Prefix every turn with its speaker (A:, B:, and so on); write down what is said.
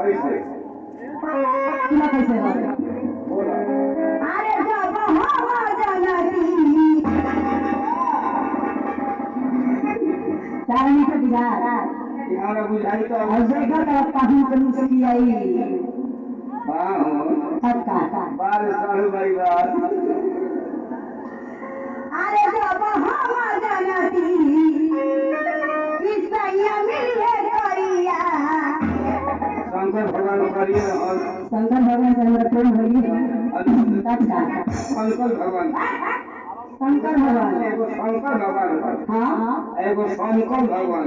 A: कैसे
B: ना कैसे हो
A: बोला
B: अरे जब हवा जनती चारनी के बिहार
A: तुम्हारा बुझाई तो
B: और देखा का कहीं कहीं से आई
A: हाँ
B: सबका
A: बाल साहू भाई बात
B: अरे जब हवा जनती ईसैया मिले करिया
A: शंकर भगवान करिए और
B: शंकर भगवान से हमरा प्रेम होई सबका
A: शंकर भगवान
B: शंकर भगवान
A: एगो शंकर भगवान
B: हाँ
A: एगो शंकर भगवान